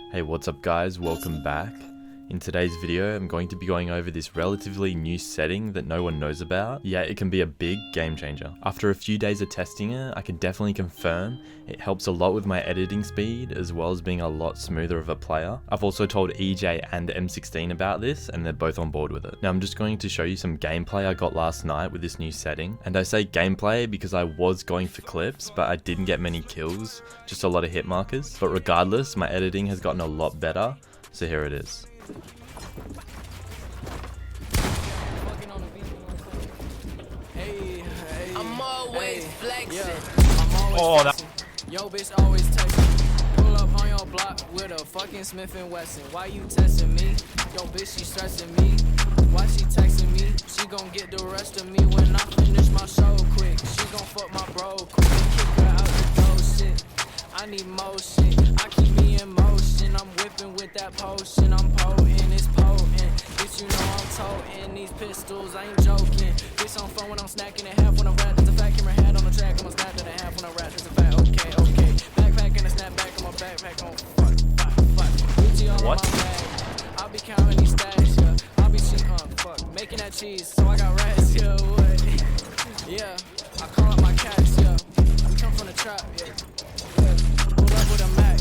Hey, what's up guys, welcome back. In today's video, I'm going to be going over this relatively new setting that no one knows about, yet it can be a big game changer. After a few days of testing it, I can definitely confirm it helps a lot with my editing speed, as well as being a lot smoother of a player. I've also told EJ and M16 about this, and they're both on board with it. Now I'm just going to show you some gameplay I got last night with this new setting. And I say gameplay because I was going for clips, but I didn't get many kills, just a lot of hit markers. But regardless, my editing has gotten a lot better, so here it is. I'm always flexing. Oh, that. Yo, bitch always texting. Pull up on your block with a fucking Smith & Wesson. Why you testing me? Yo, bitch, she stressing me. Why she texting me? She gon' get the rest of me when I finish my show quick. She gon' fuck my bro quick and kick her out the door shit. I need motion. I keep me in motion. I'm whipping with that potion. I'm potent, it's potent. Bitch, you know I'm toting these pistols. I ain't joking. Bitch, on phone when I'm snacking in half when I rap. There's a fat camera head on the track. I'm a snap in half when I rap. There's a fat okay. Backpack and a snapback on my backpack on fuck. Gucci all on my bag. I'll be counting these stacks, yeah. I'll be making that cheese. So I got rats, yeah. What? Yeah. I call up my cats, yeah. We come from the trap, yeah. Pull up with a Mac.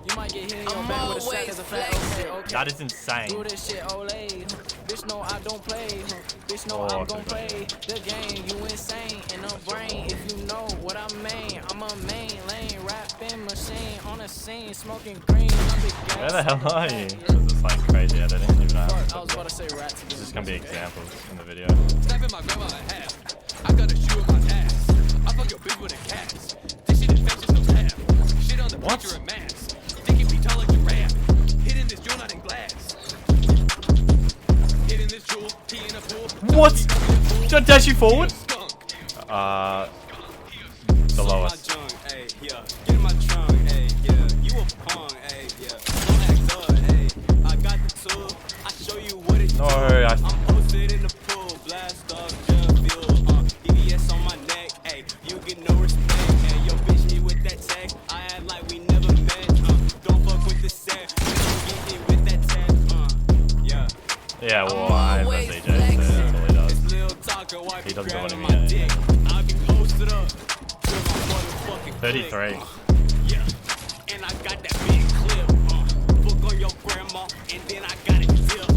You might get hit in your back with a strap as a fat okay. That is insane. Do this shit, Olay. Bitch, no, I don't play. Bitch, no, I'm gon' play the game. You insane in the brain. If you know what I mean, I'm a main lane rapping machine on the scene, smoking green. Where the hell are you? This is like crazy editing. Even though I was about to say rats. this is gonna be examples in the video. Snapping my grandma in half. I got a shoe in my ass. I fuck your bitch with a cast. This shit infectious, no tap. Shit on the picture of mass. Dick it be tall like giraffe. Hitting this jewel not in glass. Hitting this jewel, he in a pool. What? Don't dash you forward? The lowest. Get in my trunk, ayy, yeah. You a punk, ayy, yeah. Don't act up, ayy. I got the tool. I show you what it do. I'm posted in the pool. Blast off, just feel, EBS on my neck, ayy. You get no respect, ayy. Yo, bitch, me with that tag. I act like we never met, Don't fuck with the set. Get me with that tag, yeah. Yeah, well, I know CJ, so that's all he does. This little talker, why He doesn't grabbing want to my be dick? I can post it up. To my motherfucking 33. click, yeah, and I got that big clip, book on your grandma, and then I got it dip,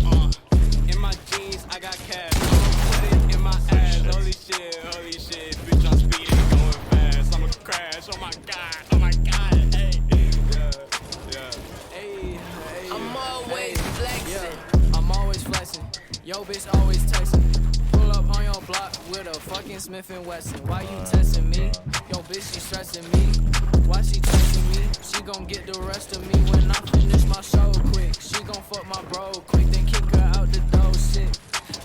in my jeans, I got cash, put it in my ass, holy shit, bitch, I'm speeding, going fast, I'ma crash, oh my god, hey, yeah, Hey, I'm always flexing. Yeah, I'm always flexing. Yo, bitch always texting. Pull up on your block with a fucking Smith & Wesson. Why you testing me? Yo, bitch, she stressing me. Why she testing me? She gon' get the rest of me when I finish my show quick. She gon' fuck my bro quick, then kick her out the door shit.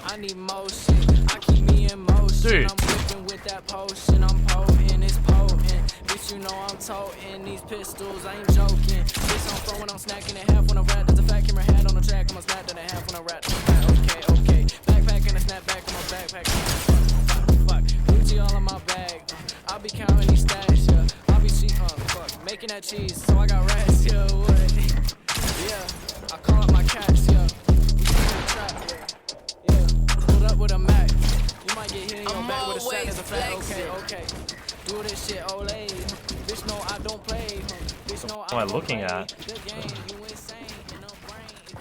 I need motion. I keep me in motion. Dude. I'm whipping with that potion. I'm potent, it's potent. Bitch, you know I'm toting these pistols. I ain't joking. Bitch, I'm throwing, I'm snacking in half when I rap. There's a fat camera head on the track. I'm a snap in half when I rap. Okay. Backpack and a snapback on my backpack. Fuck. Gucci all in my bag. I'll be counting these stacks, yeah. I'll be making that cheese. So I got rats, yeah. What? Yeah. I call up my cats, yeah. We come in the trap, yeah. Pulled up with a Mac. You might get hit in your back with a strap as a fat. Okay. Do this shit, Olay. Bitch, no, I don't play. Bitch, no, What am I looking at? The game, you insane in the brain. If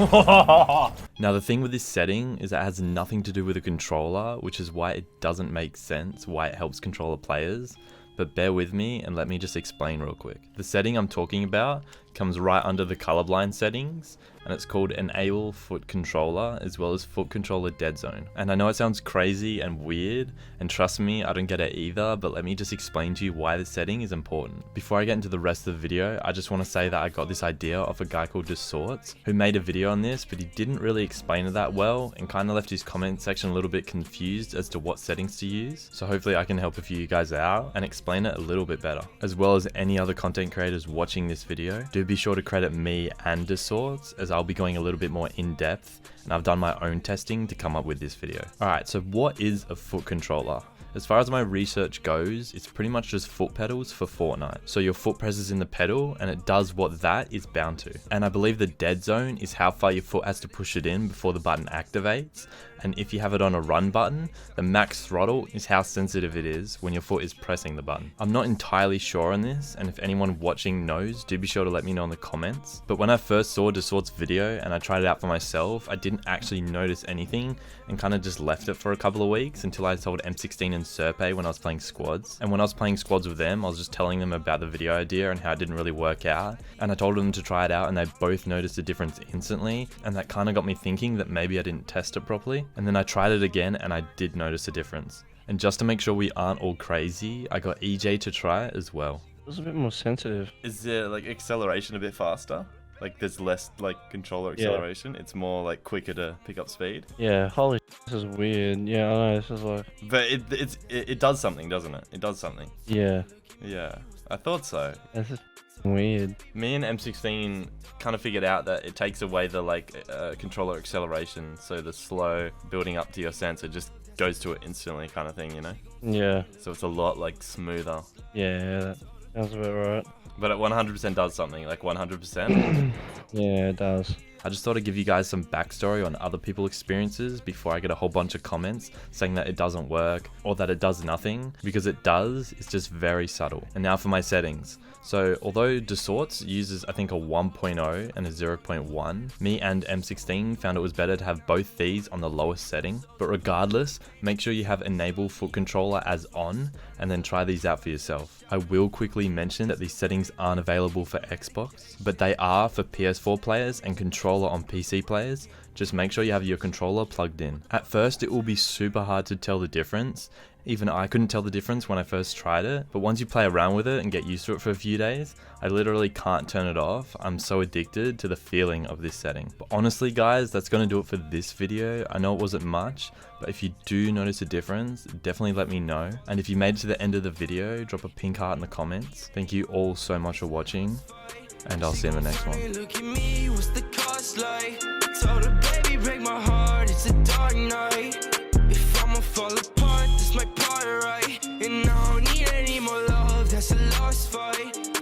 you know. Now the thing with this setting is that it has nothing to do with the controller, which is why it doesn't make sense why it helps control the players. But bear with me and let me just explain real quick. The setting I'm talking about comes right under the colorblind settings, and it's called Enable Foot Controller as well as Foot Controller Dead Zone. And I know it sounds crazy and weird, and trust me, I don't get it either, but let me just explain to you why this setting is important. Before I get into the rest of the video, I just want to say that I got this idea off a guy called Disortz, who made a video on this, but he didn't really explain it that well, and kind of left his comment section a little bit confused as to what settings to use. So hopefully I can help a few of you guys out and explain it a little bit better. As well as any other content creators watching this video, do be sure to credit me and Disortz, as I'll be going a little bit more in depth, and I've done my own testing to come up with this video. Alright, so what is a foot controller? As far as my research goes, it's pretty much just foot pedals for Fortnite. So your foot presses in the pedal and it does what that is bound to. And I believe the dead zone is how far your foot has to push it in before the button activates. And if you have it on a run button, the max throttle is how sensitive it is when your foot is pressing the button. I'm not entirely sure on this, and if anyone watching knows, do be sure to let me know in the comments. But when I first saw Disortz video and I tried it out for myself, I didn't actually notice anything and kind of just left it for a couple of weeks until I told M16 and Serpe when I was playing squads. And when I was playing squads with them, I was just telling them about the video idea and how it didn't really work out. And I told them to try it out and they both noticed a difference instantly. And that kind of got me thinking that maybe I didn't test it properly. And then I tried it again and I did notice a difference. And just to make sure we aren't all crazy, I got EJ to try it as well. It was a bit more sensitive. Is there like acceleration a bit faster? Like there's less like controller acceleration? It's more like quicker to pick up speed? Yeah, holy this is weird. Yeah, I know, this is like... But it does something, doesn't it? It does something. Yeah. Yeah, I thought so. This is weird. Me and M16 kind of figured out that it takes away the like controller acceleration, so the slow building up to your sensor just goes to it instantly kind of thing, you know? Yeah. So it's a lot like smoother. Yeah, that sounds about right. But it 100% does something, like 100%. Yeah, it does. I just thought I'd give you guys some backstory on other people's experiences before I get a whole bunch of comments saying that it doesn't work or that it does nothing, because it does, it's just very subtle. And now for my settings. So although Disortz uses I think a 1.0 and a 0.1, me and M16 found it was better to have both these on the lowest setting. But regardless, make sure you have enable foot controller as on and then try these out for yourself. I will quickly mention that these settings aren't available for Xbox, but they are for PS4 players and controller on PC players. Just make sure you have your controller plugged in. At first it will be super hard to tell the difference. Even I couldn't tell the difference when I first tried it, but once you play around with it and get used to it for a few days, I literally can't turn it off. I'm so addicted to the feeling of this setting. But honestly guys, that's gonna do it for this video. I know it wasn't much, but if you do notice a difference, definitely let me know. And if you made it to the end of the video, drop a pink heart in the comments. Thank you all so much for watching, and I'll see you in the next one. Look at me, what's the cost like? Told her, baby, break my heart, it's a dark night. If I'ma fall apart, this my part, right? And I don't need any more love, that's a lost fight.